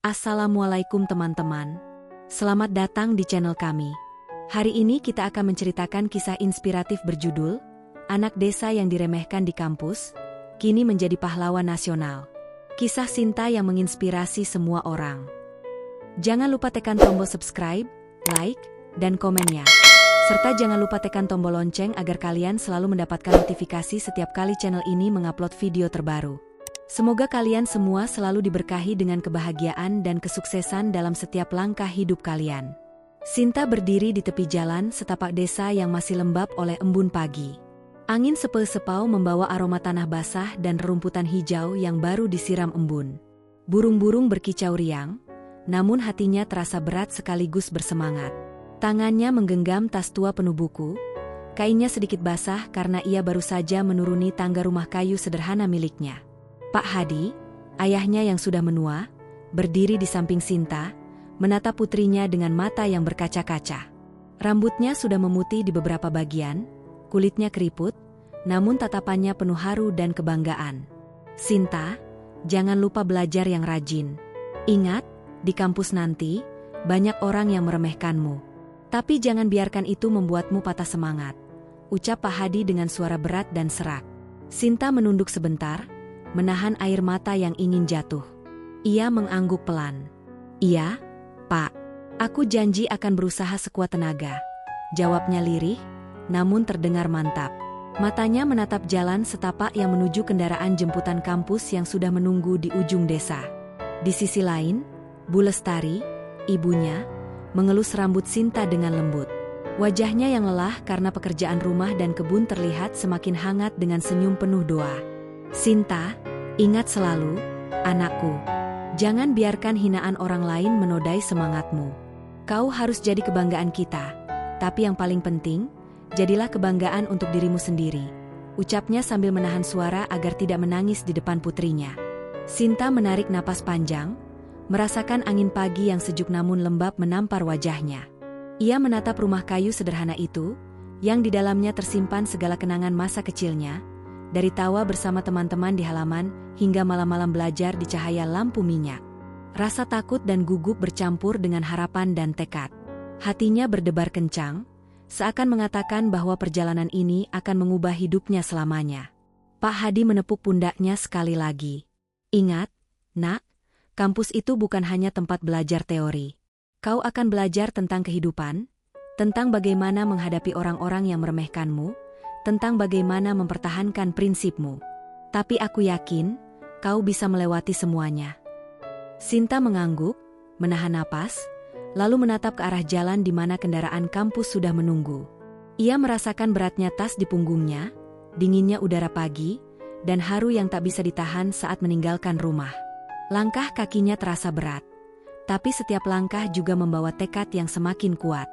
Assalamualaikum teman-teman. Selamat datang di channel kami. Hari ini kita akan menceritakan kisah inspiratif berjudul Anak Desa yang Diremehkan di Kampus, Kini Menjadi Pahlawan Nasional. Kisah Sinta yang menginspirasi semua orang. Jangan lupa tekan tombol subscribe, like, dan komennya. Serta jangan lupa tekan tombol lonceng agar kalian selalu mendapatkan notifikasi setiap kali channel ini mengupload video terbaru. Semoga kalian semua selalu diberkahi dengan kebahagiaan dan kesuksesan dalam setiap langkah hidup kalian. Sinta berdiri di tepi jalan setapak desa yang masih lembab oleh embun pagi. Angin sepau-sepau membawa aroma tanah basah dan rerumputan hijau yang baru disiram embun. Burung-burung berkicau riang, namun hatinya terasa berat sekaligus bersemangat. Tangannya menggenggam tas tua penuh buku, kainnya sedikit basah karena ia baru saja menuruni tangga rumah kayu sederhana miliknya. Pak Hadi, ayahnya yang sudah menua, berdiri di samping Sinta, menatap putrinya dengan mata yang berkaca-kaca. Rambutnya sudah memutih di beberapa bagian, kulitnya keriput, namun tatapannya penuh haru dan kebanggaan. Sinta, jangan lupa belajar yang rajin. Ingat, di kampus nanti, banyak orang yang meremehkanmu. Tapi jangan biarkan itu membuatmu patah semangat, ucap Pak Hadi dengan suara berat dan serak. Sinta menunduk sebentar, menahan air mata yang ingin jatuh. Ia mengangguk pelan. Iya, Pak. Aku janji akan berusaha sekuat tenaga, jawabnya lirih, namun terdengar mantap. Matanya menatap jalan setapak yang menuju kendaraan jemputan kampus yang sudah menunggu di ujung desa. Di sisi lain, Bu Lestari, ibunya, mengelus rambut Sinta dengan lembut. Wajahnya yang lelah karena pekerjaan rumah dan kebun terlihat semakin hangat dengan senyum penuh doa. Sinta, ingat selalu, anakku. Jangan biarkan hinaan orang lain menodai semangatmu. Kau harus jadi kebanggaan kita, tapi yang paling penting, jadilah kebanggaan untuk dirimu sendiri, ucapnya sambil menahan suara agar tidak menangis di depan putrinya. Sinta menarik napas panjang, merasakan angin pagi yang sejuk namun lembab menampar wajahnya. Ia menatap rumah kayu sederhana itu, yang di dalamnya tersimpan segala kenangan masa kecilnya, dari tawa bersama teman-teman di halaman hingga malam-malam belajar di cahaya lampu minyak. Rasa takut dan gugup bercampur dengan harapan dan tekad. Hatinya berdebar kencang, seakan mengatakan bahwa perjalanan ini akan mengubah hidupnya selamanya. Pak Hadi menepuk pundaknya sekali lagi. Ingat, nak, kampus itu bukan hanya tempat belajar teori. Kau akan belajar tentang kehidupan, tentang bagaimana menghadapi orang-orang yang meremehkanmu, tentang bagaimana mempertahankan prinsipmu. Tapi aku yakin, kau bisa melewati semuanya. Sinta mengangguk, menahan napas, lalu menatap ke arah jalan di mana kendaraan kampus sudah menunggu. Ia merasakan beratnya tas di punggungnya, dinginnya udara pagi, dan haru yang tak bisa ditahan saat meninggalkan rumah. Langkah kakinya terasa berat, tapi setiap langkah juga membawa tekad yang semakin kuat.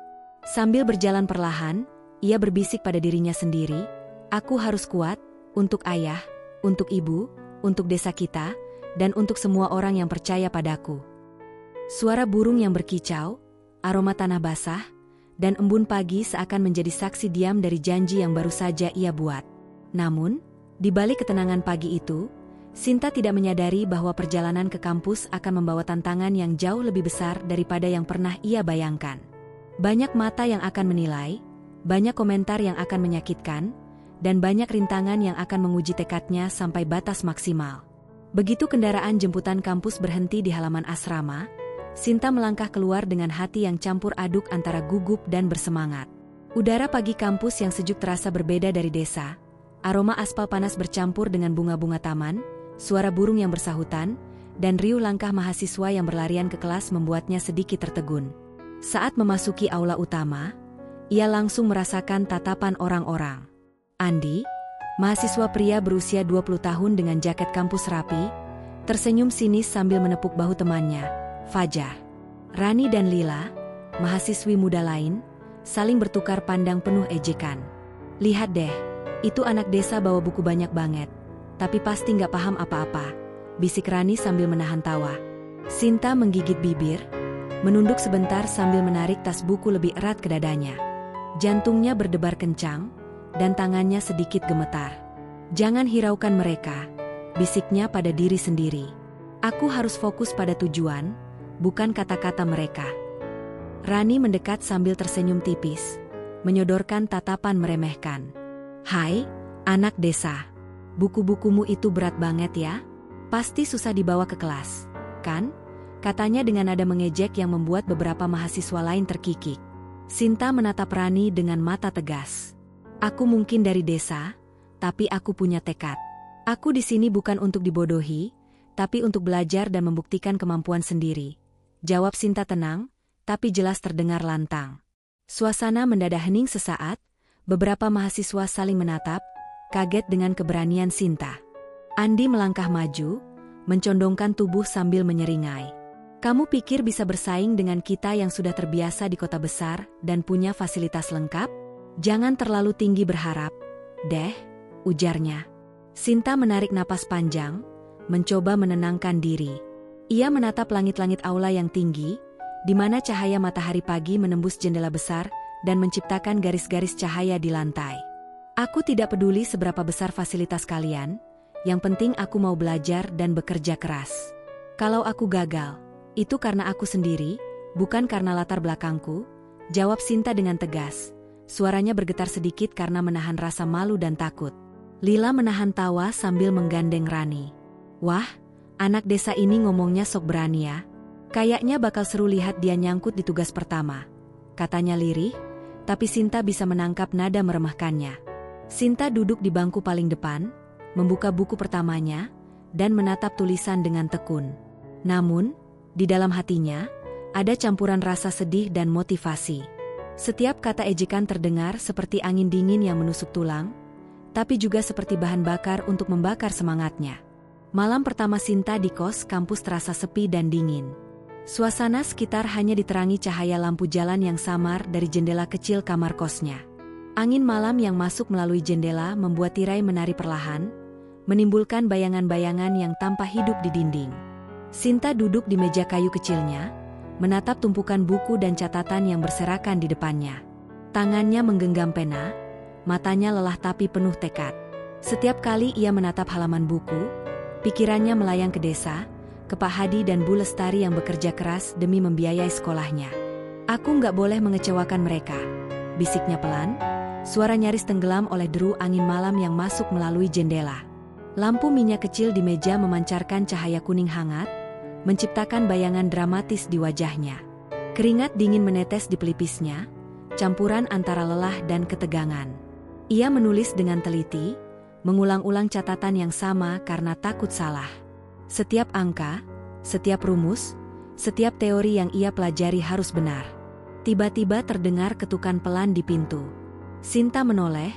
Sambil berjalan perlahan, ia berbisik pada dirinya sendiri, aku harus kuat, untuk ayah, untuk ibu, untuk desa kita, dan untuk semua orang yang percaya padaku. Suara burung yang berkicau, aroma tanah basah, dan embun pagi seakan menjadi saksi diam dari janji yang baru saja ia buat. Namun, di balik ketenangan pagi itu, Sinta tidak menyadari bahwa perjalanan ke kampus akan membawa tantangan yang jauh lebih besar daripada yang pernah ia bayangkan. Banyak mata yang akan menilai, banyak komentar yang akan menyakitkan, dan banyak rintangan yang akan menguji tekadnya sampai batas maksimal. Begitu kendaraan jemputan kampus berhenti di halaman asrama, Sinta melangkah keluar dengan hati yang campur aduk antara gugup dan bersemangat. Udara pagi kampus yang sejuk terasa berbeda dari desa, aroma aspal panas bercampur dengan bunga-bunga taman, suara burung yang bersahutan, dan riuh langkah mahasiswa yang berlarian ke kelas membuatnya sedikit tertegun. Saat memasuki aula utama, ia langsung merasakan tatapan orang-orang. Andi, mahasiswa pria berusia 20 tahun dengan jaket kampus rapi, tersenyum sinis sambil menepuk bahu temannya, Fajar. Rani dan Lila, mahasiswi muda lain, saling bertukar pandang penuh ejekan. Lihat deh, itu anak desa bawa buku banyak banget, tapi pasti nggak paham apa-apa, bisik Rani sambil menahan tawa. Sinta menggigit bibir, menunduk sebentar sambil menarik tas buku lebih erat ke dadanya. Jantungnya berdebar kencang, dan tangannya sedikit gemetar. Jangan hiraukan mereka, bisiknya pada diri sendiri. Aku harus fokus pada tujuan, bukan kata-kata mereka. Rani mendekat sambil tersenyum tipis, menyodorkan tatapan meremehkan. "Hai, anak desa. Buku-bukumu itu berat banget ya? Pasti susah dibawa ke kelas, kan?" Katanya dengan nada mengejek yang membuat beberapa mahasiswa lain terkikik. Sinta menatap Rani dengan mata tegas. "Aku mungkin dari desa, tapi aku punya tekad. Aku di sini bukan untuk dibodohi, tapi untuk belajar dan membuktikan kemampuan sendiri," jawab Sinta tenang, tapi jelas terdengar lantang. Suasana mendadak hening sesaat, beberapa mahasiswa saling menatap, kaget dengan keberanian Sinta. Andi melangkah maju, mencondongkan tubuh sambil menyeringai. "Kamu pikir bisa bersaing dengan kita yang sudah terbiasa di kota besar dan punya fasilitas lengkap? Jangan terlalu tinggi berharap, deh," ujarnya. Sinta menarik napas panjang, mencoba menenangkan diri. Ia menatap langit-langit aula yang tinggi, di mana cahaya matahari pagi menembus jendela besar dan menciptakan garis-garis cahaya di lantai. "Aku tidak peduli seberapa besar fasilitas kalian, yang penting aku mau belajar dan bekerja keras. Kalau aku gagal, itu karena aku sendiri, bukan karena latar belakangku," jawab Sinta dengan tegas. Suaranya bergetar sedikit karena menahan rasa malu dan takut. Lila menahan tawa sambil menggandeng Rani. "Wah, anak desa ini ngomongnya sok berani ya. Kayaknya bakal seru lihat dia nyangkut di tugas pertama," katanya lirih, tapi Sinta bisa menangkap nada meremehkannya. Sinta duduk di bangku paling depan, membuka buku pertamanya, dan menatap tulisan dengan tekun. Namun, di dalam hatinya, ada campuran rasa sedih dan motivasi. Setiap kata ejekan terdengar seperti angin dingin yang menusuk tulang, tapi juga seperti bahan bakar untuk membakar semangatnya. Malam pertama Sinta di kos kampus terasa sepi dan dingin. Suasana sekitar hanya diterangi cahaya lampu jalan yang samar dari jendela kecil kamar kosnya. Angin malam yang masuk melalui jendela membuat tirai menari perlahan, menimbulkan bayangan-bayangan yang tanpa hidup di dinding. Sinta duduk di meja kayu kecilnya, menatap tumpukan buku dan catatan yang berserakan di depannya. Tangannya menggenggam pena, matanya lelah tapi penuh tekad. Setiap kali ia menatap halaman buku, pikirannya melayang ke desa, ke Pak Hadi dan Bu Lestari yang bekerja keras demi membiayai sekolahnya. "Aku nggak boleh mengecewakan mereka," bisiknya pelan, suara nyaris tenggelam oleh deru angin malam yang masuk melalui jendela. Lampu minyak kecil di meja memancarkan cahaya kuning hangat, menciptakan bayangan dramatis di wajahnya. Keringat dingin menetes di pelipisnya, campuran antara lelah dan ketegangan. Ia menulis dengan teliti, mengulang-ulang catatan yang sama karena takut salah. Setiap angka, setiap rumus, setiap teori yang ia pelajari harus benar. Tiba-tiba terdengar ketukan pelan di pintu. Sinta menoleh,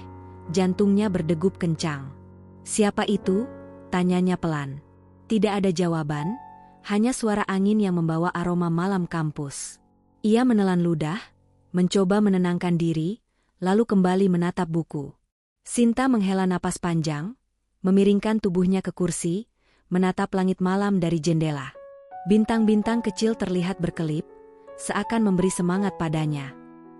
jantungnya berdegup kencang. "Siapa itu?" tanyanya pelan. Tidak ada jawaban, hanya suara angin yang membawa aroma malam kampus. Ia menelan ludah, mencoba menenangkan diri, lalu kembali menatap buku. Sinta menghela napas panjang, memiringkan tubuhnya ke kursi, menatap langit malam dari jendela. Bintang-bintang kecil terlihat berkelip, seakan memberi semangat padanya.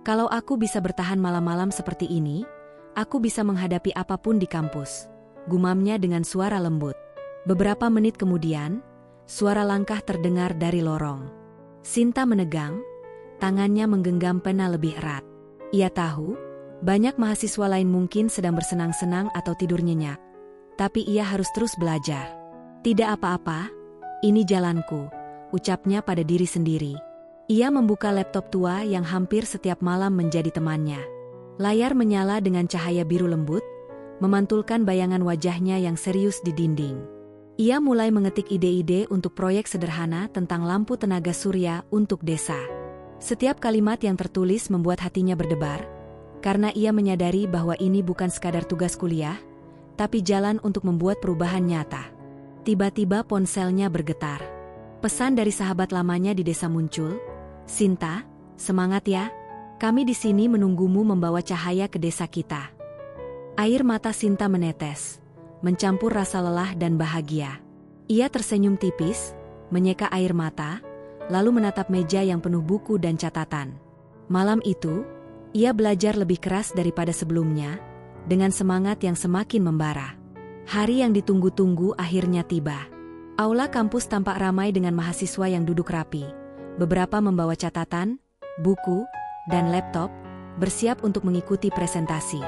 "Kalau aku bisa bertahan malam-malam seperti ini, aku bisa menghadapi apapun di kampus," gumamnya dengan suara lembut. Beberapa menit kemudian, suara langkah terdengar dari lorong. Sinta menegang, tangannya menggenggam pena lebih erat. Ia tahu, banyak mahasiswa lain mungkin sedang bersenang-senang atau tidur nyenyak, tapi ia harus terus belajar. "Tidak apa-apa, ini jalanku," ucapnya pada diri sendiri. Ia membuka laptop tua yang hampir setiap malam menjadi temannya. Layar menyala dengan cahaya biru lembut, memantulkan bayangan wajahnya yang serius di dinding. Ia mulai mengetik ide-ide untuk proyek sederhana tentang lampu tenaga surya untuk desa. Setiap kalimat yang tertulis membuat hatinya berdebar, karena ia menyadari bahwa ini bukan sekadar tugas kuliah, tapi jalan untuk membuat perubahan nyata. Tiba-tiba ponselnya bergetar. Pesan dari sahabat lamanya di desa muncul. "Sinta, semangat ya. Kami di sini menunggumu membawa cahaya ke desa kita." Air mata Sinta menetes, mencampur rasa lelah dan bahagia. Ia tersenyum tipis, menyeka air mata, lalu menatap meja yang penuh buku dan catatan. Malam itu, ia belajar lebih keras daripada sebelumnya, dengan semangat yang semakin membara. Hari yang ditunggu-tunggu akhirnya tiba. Aula kampus tampak ramai dengan mahasiswa yang duduk rapi, beberapa membawa catatan, buku, dan laptop, bersiap untuk mengikuti presentasi.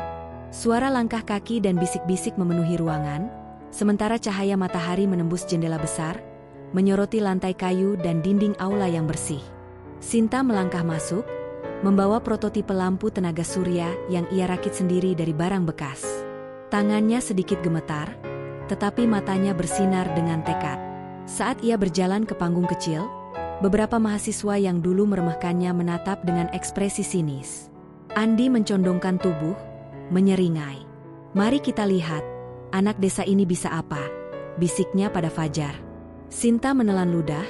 Suara langkah kaki dan bisik-bisik memenuhi ruangan, sementara cahaya matahari menembus jendela besar, menyoroti lantai kayu dan dinding aula yang bersih. Sinta melangkah masuk, membawa prototipe lampu tenaga surya yang ia rakit sendiri dari barang bekas. Tangannya sedikit gemetar, tetapi matanya bersinar dengan tekad. Saat ia berjalan ke panggung kecil, beberapa mahasiswa yang dulu meremehkannya menatap dengan ekspresi sinis. Andi mencondongkan tubuh, menyeringai. "Mari kita lihat, anak desa ini bisa apa?" bisiknya pada Fajar. Sinta menelan ludah,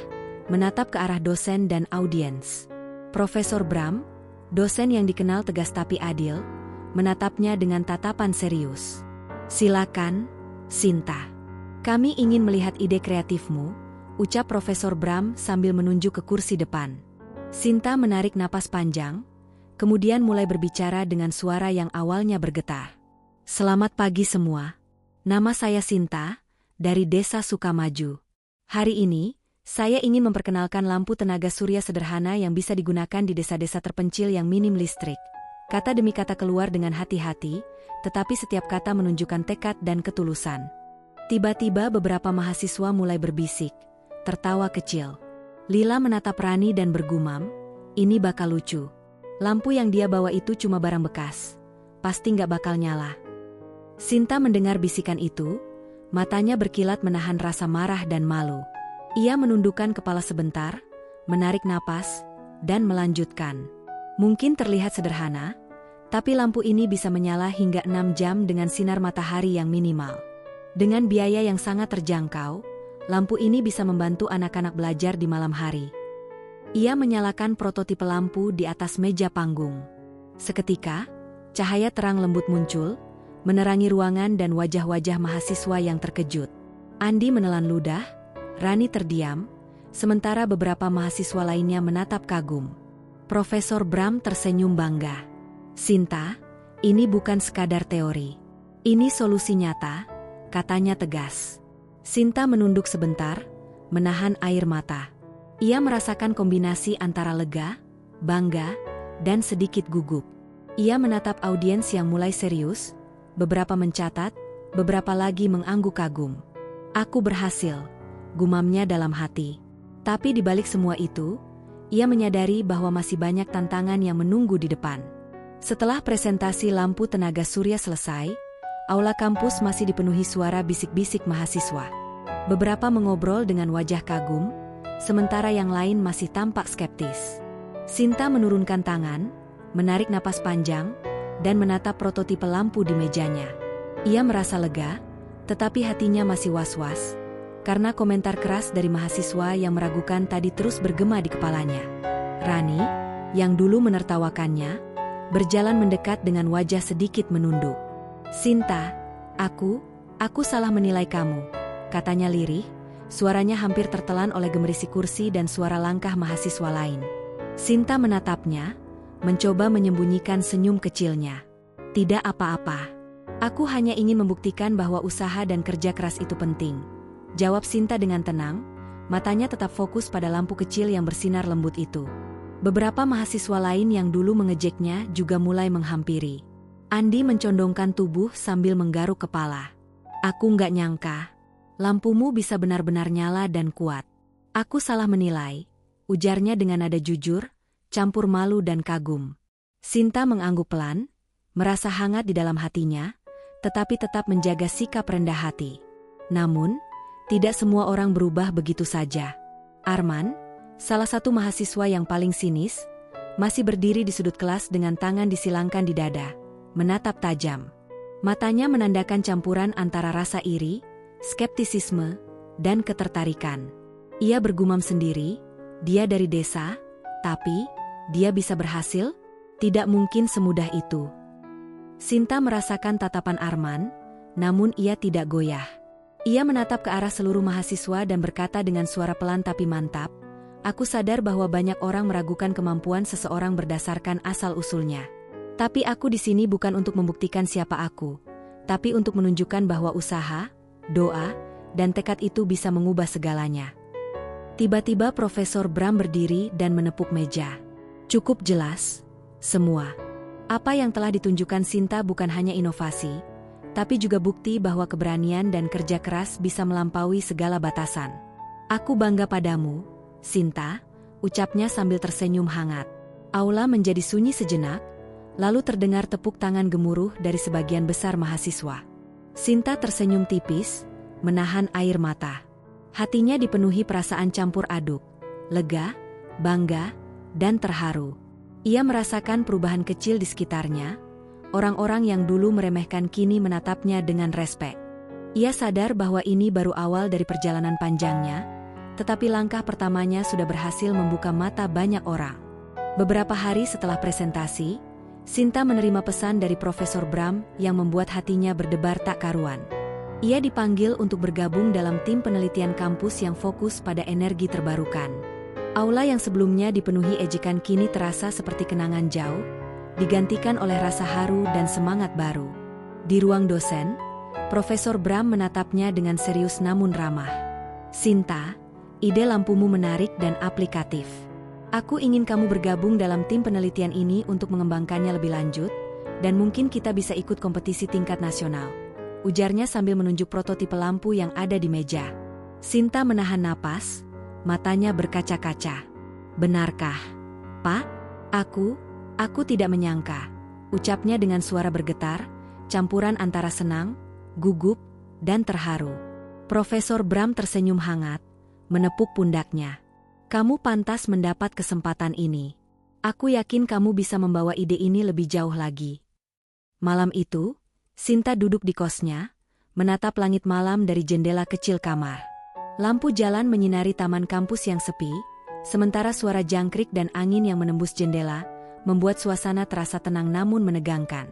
menatap ke arah dosen dan audiens. Profesor Bram, dosen yang dikenal tegas tapi adil, menatapnya dengan tatapan serius. "Silakan, Sinta. Kami ingin melihat ide kreatifmu," ucap Profesor Bram sambil menunjuk ke kursi depan. Sinta menarik napas panjang, kemudian mulai berbicara dengan suara yang awalnya bergetar. "Selamat pagi semua. Nama saya Sinta, dari Desa Sukamaju. Hari ini, saya ingin memperkenalkan lampu tenaga surya sederhana yang bisa digunakan di desa-desa terpencil yang minim listrik." Kata demi kata keluar dengan hati-hati, tetapi setiap kata menunjukkan tekad dan ketulusan. Tiba-tiba beberapa mahasiswa mulai berbisik, tertawa kecil. Lila menatap Rani dan bergumam, "Ini bakal lucu. Lampu yang dia bawa itu cuma barang bekas. Pasti nggak bakal nyala." Sinta mendengar bisikan itu, matanya berkilat menahan rasa marah dan malu. Ia menundukkan kepala sebentar, menarik napas, dan melanjutkan. "Mungkin terlihat sederhana, tapi lampu ini bisa menyala hingga 6 jam dengan sinar matahari yang minimal. Dengan biaya yang sangat terjangkau, lampu ini bisa membantu anak-anak belajar di malam hari." Ia menyalakan prototipe lampu di atas meja panggung. Seketika, cahaya terang lembut muncul, menerangi ruangan dan wajah-wajah mahasiswa yang terkejut. Andi menelan ludah, Rani terdiam, sementara beberapa mahasiswa lainnya menatap kagum. Profesor Bram tersenyum bangga. "Sinta, ini bukan sekadar teori. Ini solusi nyata," katanya tegas. Sinta menunduk sebentar, menahan air mata. Ia merasakan kombinasi antara lega, bangga, dan sedikit gugup. Ia menatap audiens yang mulai serius, beberapa mencatat, beberapa lagi mengangguk kagum. "Aku berhasil," gumamnya dalam hati. Tapi di balik semua itu, ia menyadari bahwa masih banyak tantangan yang menunggu di depan. Setelah presentasi lampu tenaga surya selesai, aula kampus masih dipenuhi suara bisik-bisik mahasiswa. Beberapa mengobrol dengan wajah kagum, sementara yang lain masih tampak skeptis. Sinta menurunkan tangan, menarik napas panjang, dan menatap prototipe lampu di mejanya. Ia merasa lega, tetapi hatinya masih was-was, karena komentar keras dari mahasiswa yang meragukan tadi terus bergema di kepalanya. Rani, yang dulu menertawakannya, berjalan mendekat dengan wajah sedikit menunduk. "Sinta, aku salah menilai kamu," katanya lirih. Suaranya hampir tertelan oleh gemerisi kursi dan suara langkah mahasiswa lain. Sinta menatapnya, mencoba menyembunyikan senyum kecilnya. "Tidak apa-apa. Aku hanya ingin membuktikan bahwa usaha dan kerja keras itu penting," jawab Sinta dengan tenang, matanya tetap fokus pada lampu kecil yang bersinar lembut itu. Beberapa mahasiswa lain yang dulu mengejeknya juga mulai menghampiri. Andi mencondongkan tubuh sambil menggaruk kepala. "Aku nggak nyangka. Lampumu bisa benar-benar nyala dan kuat. Aku salah menilai," ujarnya dengan nada jujur, campur malu dan kagum. Sinta mengangguk pelan, merasa hangat di dalam hatinya, tetapi tetap menjaga sikap rendah hati. Namun, tidak semua orang berubah begitu saja. Arman, salah satu mahasiswa yang paling sinis, masih berdiri di sudut kelas dengan tangan disilangkan di dada, menatap tajam. Matanya menandakan campuran antara rasa iri, skeptisisme, dan ketertarikan. Ia bergumam sendiri, dia dari desa, tapi dia bisa berhasil? Tidak mungkin semudah itu. Sinta merasakan tatapan Arman, namun ia tidak goyah. Ia menatap ke arah seluruh mahasiswa dan berkata dengan suara pelan tapi mantap, "Aku sadar bahwa banyak orang meragukan kemampuan seseorang berdasarkan asal-usulnya. Tapi aku di sini bukan untuk membuktikan siapa aku, tapi untuk menunjukkan bahwa usaha, doa, dan tekad itu bisa mengubah segalanya." Tiba-tiba Profesor Bram berdiri dan menepuk meja. Cukup jelas, semua. Apa yang telah ditunjukkan Sinta bukan hanya inovasi, tapi juga bukti bahwa keberanian dan kerja keras bisa melampaui segala batasan. Aku bangga padamu, Sinta, ucapnya sambil tersenyum hangat. Aula menjadi sunyi sejenak, lalu terdengar tepuk tangan gemuruh dari sebagian besar mahasiswa. Sinta tersenyum tipis, menahan air mata. Hatinya dipenuhi perasaan campur aduk, lega, bangga, dan terharu. Ia merasakan perubahan kecil di sekitarnya, orang-orang yang dulu meremehkan kini menatapnya dengan respek. Ia sadar bahwa ini baru awal dari perjalanan panjangnya, tetapi langkah pertamanya sudah berhasil membuka mata banyak orang. Beberapa hari setelah presentasi, Sinta menerima pesan dari Profesor Bram yang membuat hatinya berdebar tak karuan. Ia dipanggil untuk bergabung dalam tim penelitian kampus yang fokus pada energi terbarukan. Aula yang sebelumnya dipenuhi ejekan kini terasa seperti kenangan jauh, digantikan oleh rasa haru dan semangat baru. Di ruang dosen, Profesor Bram menatapnya dengan serius namun ramah. Sinta, ide lampumu menarik dan aplikatif. Aku ingin kamu bergabung dalam tim penelitian ini untuk mengembangkannya lebih lanjut, dan mungkin kita bisa ikut kompetisi tingkat nasional. Ujarnya sambil menunjuk prototipe lampu yang ada di meja. Sinta menahan napas, matanya berkaca-kaca. Benarkah, Pak? Aku tidak menyangka, ucapnya dengan suara bergetar, campuran antara senang, gugup, dan terharu. Profesor Bram tersenyum hangat, menepuk pundaknya. Kamu pantas mendapat kesempatan ini. Aku yakin kamu bisa membawa ide ini lebih jauh lagi. Malam itu, Sinta duduk di kosnya, menatap langit malam dari jendela kecil kamar. Lampu jalan menyinari taman kampus yang sepi, sementara suara jangkrik dan angin yang menembus jendela, membuat suasana terasa tenang namun menegangkan.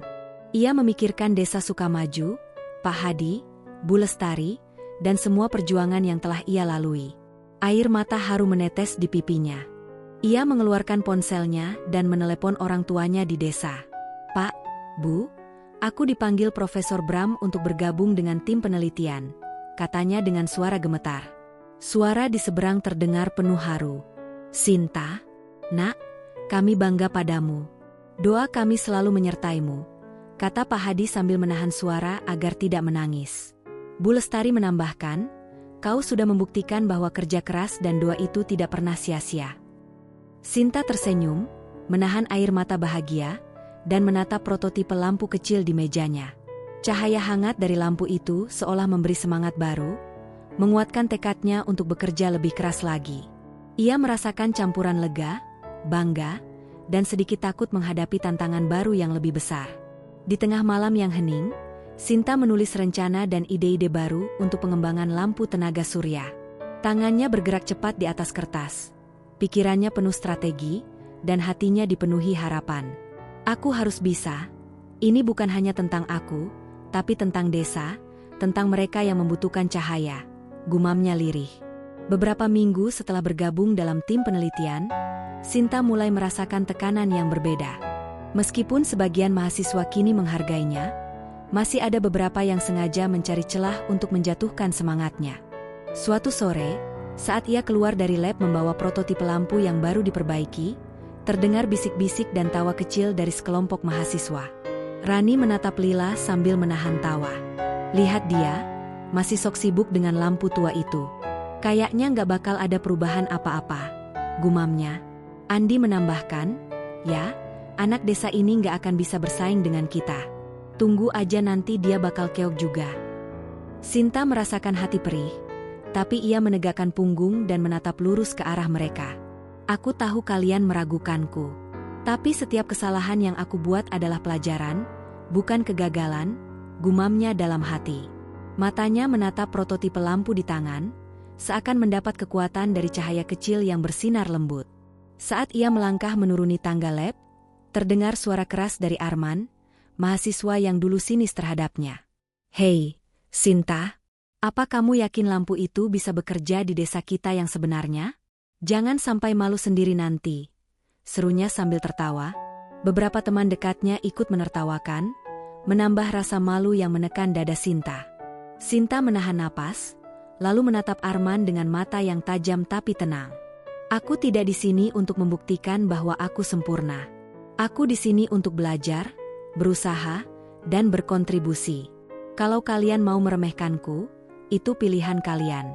Ia memikirkan Desa Sukamaju, Pak Hadi, Bu Lestari, dan semua perjuangan yang telah ia lalui. Air mata haru menetes di pipinya. Ia mengeluarkan ponselnya dan menelepon orang tuanya di desa. Pak, Bu, aku dipanggil Profesor Bram untuk bergabung dengan tim penelitian, katanya dengan suara gemetar. Suara di seberang terdengar penuh haru. Sinta, nak, kami bangga padamu. Doa kami selalu menyertaimu, kata Pak Hadi sambil menahan suara agar tidak menangis. Bu Lestari menambahkan, kau sudah membuktikan bahwa kerja keras dan doa itu tidak pernah sia-sia. Sinta tersenyum, menahan air mata bahagia, dan menatap prototipe lampu kecil di mejanya. Cahaya hangat dari lampu itu seolah memberi semangat baru, menguatkan tekadnya untuk bekerja lebih keras lagi. Ia merasakan campuran lega, bangga, dan sedikit takut menghadapi tantangan baru yang lebih besar. Di tengah malam yang hening, Sinta menulis rencana dan ide-ide baru untuk pengembangan lampu tenaga surya. Tangannya bergerak cepat di atas kertas. Pikirannya penuh strategi, dan hatinya dipenuhi harapan. Aku harus bisa. Ini bukan hanya tentang aku, tapi tentang desa, tentang mereka yang membutuhkan cahaya, gumamnya lirih. Beberapa minggu setelah bergabung dalam tim penelitian, Sinta mulai merasakan tekanan yang berbeda. Meskipun sebagian mahasiswa kini menghargainya, masih ada beberapa yang sengaja mencari celah untuk menjatuhkan semangatnya. Suatu sore, saat ia keluar dari lab membawa prototipe lampu yang baru diperbaiki, terdengar bisik-bisik dan tawa kecil dari sekelompok mahasiswa. Rani menatap Lila sambil menahan tawa. Lihat dia, masih sok sibuk dengan lampu tua itu. Kayaknya nggak bakal ada perubahan apa-apa, gumamnya. Andi menambahkan, ya, anak desa ini nggak akan bisa bersaing dengan kita. Tunggu aja nanti dia bakal keok juga. Sinta merasakan hati perih, tapi ia menegakkan punggung dan menatap lurus ke arah mereka. Aku tahu kalian meragukanku, tapi setiap kesalahan yang aku buat adalah pelajaran, bukan kegagalan, gumamnya dalam hati. Matanya menatap prototipe lampu di tangan, seakan mendapat kekuatan dari cahaya kecil yang bersinar lembut. Saat ia melangkah menuruni tangga lab, terdengar suara keras dari Arman, mahasiswa yang dulu sinis terhadapnya. Hei, Sinta, apa kamu yakin lampu itu bisa bekerja di desa kita yang sebenarnya? Jangan sampai malu sendiri nanti, serunya sambil tertawa. Beberapa teman dekatnya ikut menertawakan, menambah rasa malu yang menekan dada Sinta. Sinta menahan napas, lalu menatap Arman dengan mata yang tajam tapi tenang. Aku tidak di sini untuk membuktikan bahwa aku sempurna. Aku di sini untuk belajar, berusaha, dan berkontribusi. Kalau kalian mau meremehkanku, itu pilihan kalian.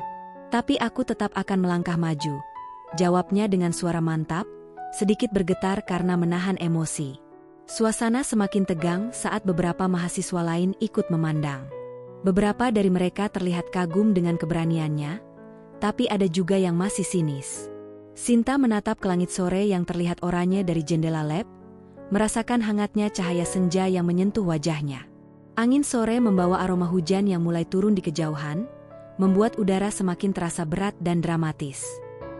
Tapi aku tetap akan melangkah maju. Jawabnya dengan suara mantap, sedikit bergetar karena menahan emosi. Suasana semakin tegang saat beberapa mahasiswa lain ikut memandang. Beberapa dari mereka terlihat kagum dengan keberaniannya, tapi ada juga yang masih sinis. Sinta menatap ke langit sore yang terlihat oranye dari jendela lab, merasakan hangatnya cahaya senja yang menyentuh wajahnya. Angin sore membawa aroma hujan yang mulai turun di kejauhan, membuat udara semakin terasa berat dan dramatis.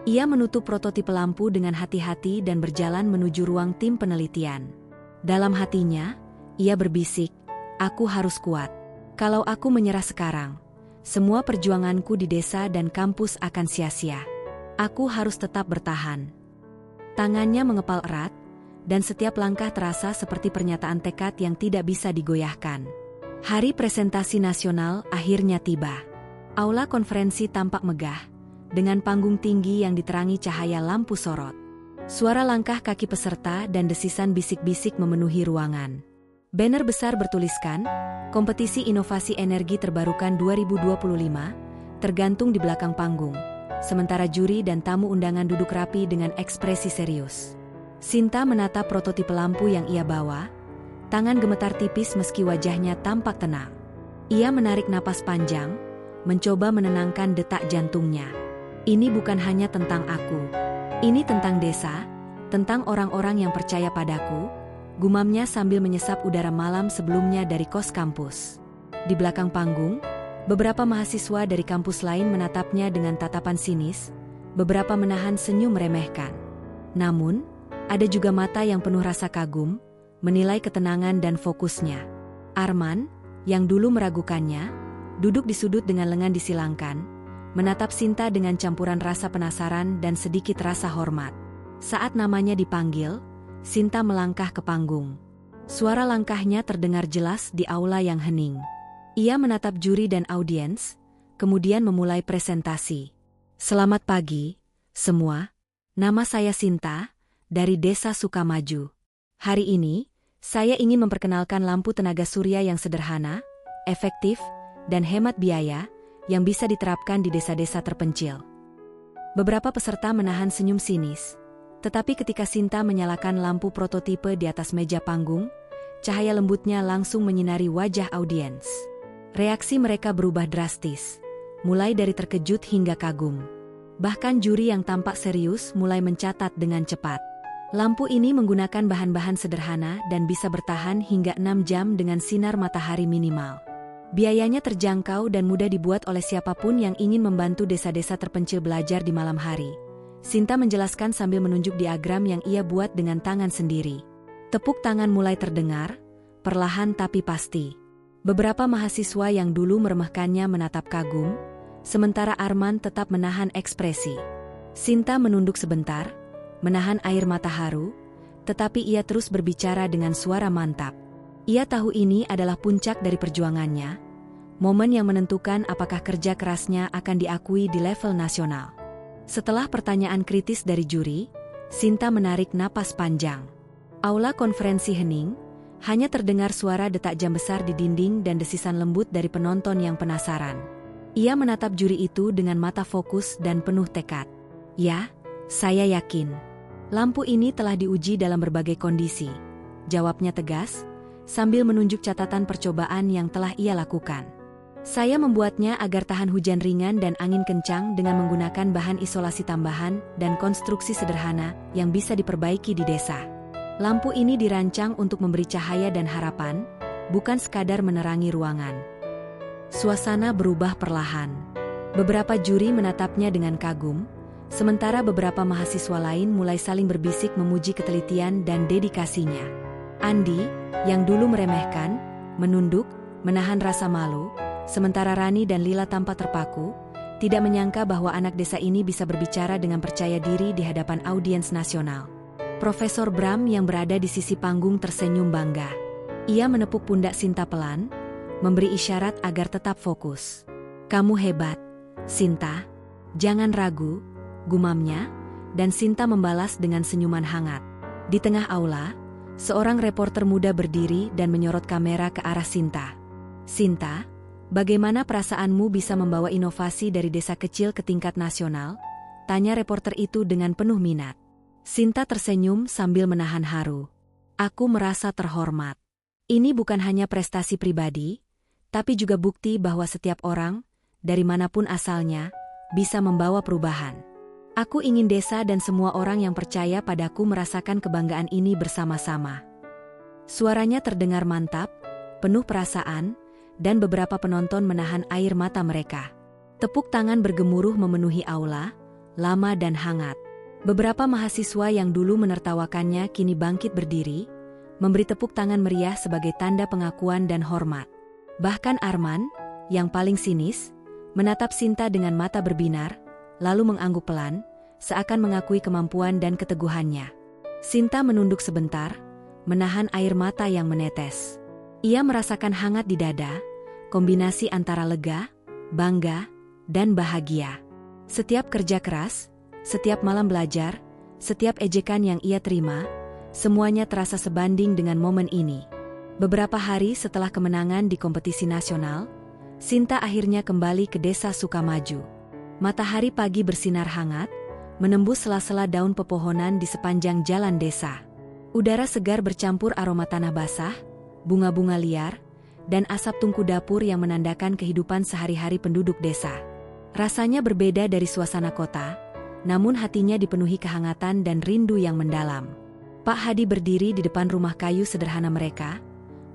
Ia menutup prototipe lampu dengan hati-hati dan berjalan menuju ruang tim penelitian. Dalam hatinya, ia berbisik, "Aku harus kuat. Kalau aku menyerah sekarang, semua perjuanganku di desa dan kampus akan sia-sia. Aku harus tetap bertahan." Tangannya mengepal erat, dan setiap langkah terasa seperti pernyataan tekad yang tidak bisa digoyahkan. Hari presentasi nasional akhirnya tiba. Aula konferensi tampak megah, dengan panggung tinggi yang diterangi cahaya lampu sorot. Suara langkah kaki peserta dan desisan bisik-bisik memenuhi ruangan. Banner besar bertuliskan, "Kompetisi Inovasi Energi Terbarukan 2025, tergantung di belakang panggung." Sementara juri dan tamu undangan duduk rapi dengan ekspresi serius. Sinta menatap prototipe lampu yang ia bawa, tangan gemetar tipis meski wajahnya tampak tenang. Ia menarik napas panjang, mencoba menenangkan detak jantungnya. Ini bukan hanya tentang aku. Ini tentang desa, tentang orang-orang yang percaya padaku, gumamnya sambil menyesap udara malam sebelumnya dari kos kampus. Di belakang panggung, beberapa mahasiswa dari kampus lain menatapnya dengan tatapan sinis, beberapa menahan senyum meremehkan. Namun, ada juga mata yang penuh rasa kagum, menilai ketenangan dan fokusnya. Arman, yang dulu meragukannya, duduk di sudut dengan lengan disilangkan, menatap Sinta dengan campuran rasa penasaran dan sedikit rasa hormat. Saat namanya dipanggil, Sinta melangkah ke panggung. Suara langkahnya terdengar jelas di aula yang hening. Ia menatap juri dan audiens, kemudian memulai presentasi. "Selamat pagi, semua. Nama saya Sinta, dari Desa Sukamaju. Hari ini, saya ingin memperkenalkan lampu tenaga surya yang sederhana, efektif, dan hemat biaya, yang bisa diterapkan di desa-desa terpencil." Beberapa peserta menahan senyum sinis, tetapi ketika Sinta menyalakan lampu prototipe di atas meja panggung, cahaya lembutnya langsung menyinari wajah audiens. Reaksi mereka berubah drastis, mulai dari terkejut hingga kagum. Bahkan juri yang tampak serius mulai mencatat dengan cepat. Lampu ini menggunakan bahan-bahan sederhana dan bisa bertahan hingga 6 jam dengan sinar matahari minimal. Biayanya terjangkau dan mudah dibuat oleh siapapun yang ingin membantu desa-desa terpencil belajar di malam hari. Sinta menjelaskan sambil menunjuk diagram yang ia buat dengan tangan sendiri. Tepuk tangan mulai terdengar, perlahan tapi pasti. Beberapa mahasiswa yang dulu meremehkannya menatap kagum, sementara Arman tetap menahan ekspresi. Sinta menunduk sebentar, menahan air mata haru, tetapi ia terus berbicara dengan suara mantap. Ia tahu ini adalah puncak dari perjuangannya, momen yang menentukan apakah kerja kerasnya akan diakui di level nasional. Setelah pertanyaan kritis dari juri, Sinta menarik napas panjang. Aula konferensi hening, hanya terdengar suara detak jam besar di dinding dan desisan lembut dari penonton yang penasaran. Ia menatap juri itu dengan mata fokus dan penuh tekad. "Ya, saya yakin. Lampu ini telah diuji dalam berbagai kondisi," jawabnya tegas, sambil menunjuk catatan percobaan yang telah ia lakukan. "Saya membuatnya agar tahan hujan ringan dan angin kencang dengan menggunakan bahan isolasi tambahan dan konstruksi sederhana yang bisa diperbaiki di desa. Lampu ini dirancang untuk memberi cahaya dan harapan, bukan sekadar menerangi ruangan." Suasana berubah perlahan. Beberapa juri menatapnya dengan kagum, sementara beberapa mahasiswa lain mulai saling berbisik memuji ketelitian dan dedikasinya. Andi, yang dulu meremehkan, menunduk, menahan rasa malu, sementara Rani dan Lila tampak terpaku, tidak menyangka bahwa anak desa ini bisa berbicara dengan percaya diri di hadapan audiens nasional. Profesor Bram yang berada di sisi panggung tersenyum bangga. Ia menepuk pundak Sinta pelan, memberi isyarat agar tetap fokus. "Kamu hebat, Sinta, jangan ragu, gumamnya, dan Sinta membalas dengan senyuman hangat. Di tengah aula, seorang reporter muda berdiri dan menyorot kamera ke arah Sinta. Sinta, bagaimana perasaanmu bisa membawa inovasi dari desa kecil ke tingkat nasional? Tanya reporter itu dengan penuh minat. Sinta tersenyum sambil menahan haru. Aku merasa terhormat. Ini bukan hanya prestasi pribadi, tapi juga bukti bahwa setiap orang, dari manapun asalnya, bisa membawa perubahan. Aku ingin desa dan semua orang yang percaya padaku merasakan kebanggaan ini bersama-sama. Suaranya terdengar mantap, penuh perasaan, dan beberapa penonton menahan air mata mereka. Tepuk tangan bergemuruh memenuhi aula, lama dan hangat. Beberapa mahasiswa yang dulu menertawakannya kini bangkit berdiri, memberi tepuk tangan meriah sebagai tanda pengakuan dan hormat. Bahkan Arman, yang paling sinis, menatap Sinta dengan mata berbinar, lalu mengangguk pelan, seakan mengakui kemampuan dan keteguhannya. Sinta menunduk sebentar, menahan air mata yang menetes. Ia merasakan hangat di dada, kombinasi antara lega, bangga, dan bahagia. Setiap kerja keras, setiap malam belajar, setiap ejekan yang ia terima, semuanya terasa sebanding dengan momen ini. Beberapa hari setelah kemenangan di kompetisi nasional, Sinta akhirnya kembali ke desa Sukamaju. Matahari pagi bersinar hangat, menembus sela-sela daun pepohonan di sepanjang jalan desa. Udara segar bercampur aroma tanah basah, bunga-bunga liar, dan asap tungku dapur yang menandakan kehidupan sehari-hari penduduk desa. Rasanya berbeda dari suasana kota, namun hatinya dipenuhi kehangatan dan rindu yang mendalam. Pak Hadi berdiri di depan rumah kayu sederhana mereka,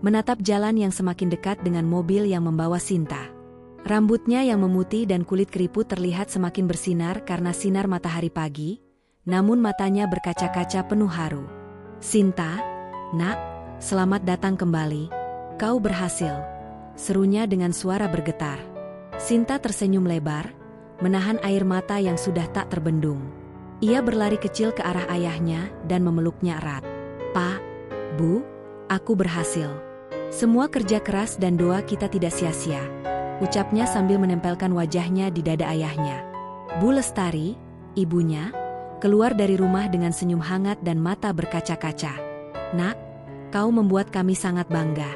menatap jalan yang semakin dekat dengan mobil yang membawa Sinta. Rambutnya yang memutih dan kulit keriput terlihat semakin bersinar karena sinar matahari pagi, namun matanya berkaca-kaca penuh haru. Sinta, nak, selamat datang kembali. Kau berhasil, serunya dengan suara bergetar. Sinta tersenyum lebar, menahan air mata yang sudah tak terbendung. Ia berlari kecil ke arah ayahnya dan memeluknya erat. "Pak, Bu, aku berhasil. Semua kerja keras dan doa kita tidak sia-sia," ucapnya sambil menempelkan wajahnya di dada ayahnya. Bu Lestari, ibunya, keluar dari rumah dengan senyum hangat dan mata berkaca-kaca. "Nak, kau membuat kami sangat bangga.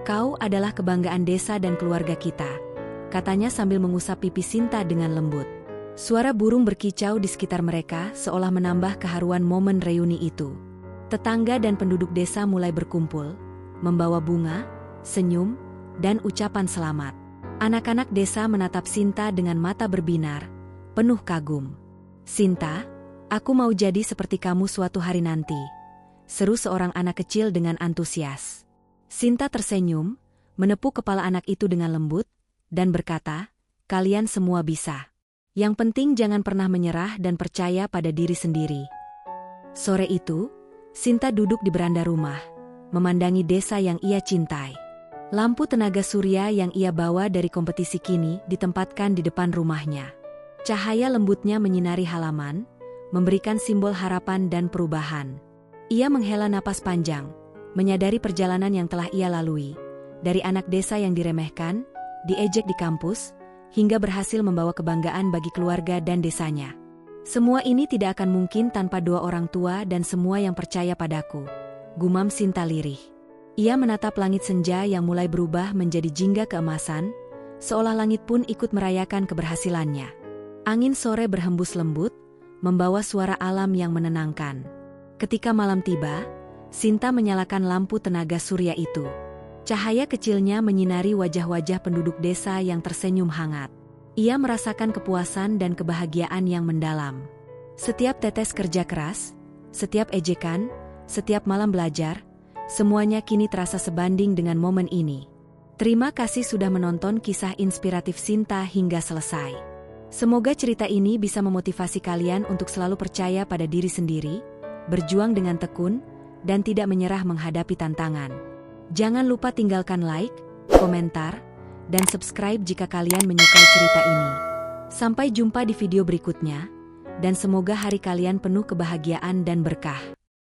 Kau adalah kebanggaan desa dan keluarga kita," katanya sambil mengusap pipi Sinta dengan lembut. Suara burung berkicau di sekitar mereka seolah menambah keharuan momen reuni itu. Tetangga dan penduduk desa mulai berkumpul, membawa bunga, senyum, dan ucapan selamat. Anak-anak desa menatap Sinta dengan mata berbinar, penuh kagum. "Sinta, aku mau jadi seperti kamu suatu hari nanti," seru seorang anak kecil dengan antusias. Sinta tersenyum, menepuk kepala anak itu dengan lembut, dan berkata, "Kalian semua bisa. Yang penting jangan pernah menyerah dan percaya pada diri sendiri." Sore itu, Sinta duduk di beranda rumah, memandangi desa yang ia cintai. Lampu tenaga surya yang ia bawa dari kompetisi kini ditempatkan di depan rumahnya. Cahaya lembutnya menyinari halaman, memberikan simbol harapan dan perubahan. Ia menghela napas panjang, menyadari perjalanan yang telah ia lalui, dari anak desa yang diremehkan, diejek di kampus, hingga berhasil membawa kebanggaan bagi keluarga dan desanya. "Semua ini tidak akan mungkin tanpa doa orang tua dan semua yang percaya padaku," gumam Sinta lirih. Ia menatap langit senja yang mulai berubah menjadi jingga keemasan, seolah langit pun ikut merayakan keberhasilannya. Angin sore berhembus lembut, membawa suara alam yang menenangkan. Ketika malam tiba, Sinta menyalakan lampu tenaga surya itu. Cahaya kecilnya menyinari wajah-wajah penduduk desa yang tersenyum hangat. Ia merasakan kepuasan dan kebahagiaan yang mendalam. Setiap tetes kerja keras, setiap ejekan, setiap malam belajar, semuanya kini terasa sebanding dengan momen ini. Terima kasih sudah menonton kisah inspiratif Sinta hingga selesai. Semoga cerita ini bisa memotivasi kalian untuk selalu percaya pada diri sendiri, berjuang dengan tekun, dan tidak menyerah menghadapi tantangan. Jangan lupa tinggalkan like, komentar, dan subscribe jika kalian menyukai cerita ini. Sampai jumpa di video berikutnya, dan semoga hari kalian penuh kebahagiaan dan berkah.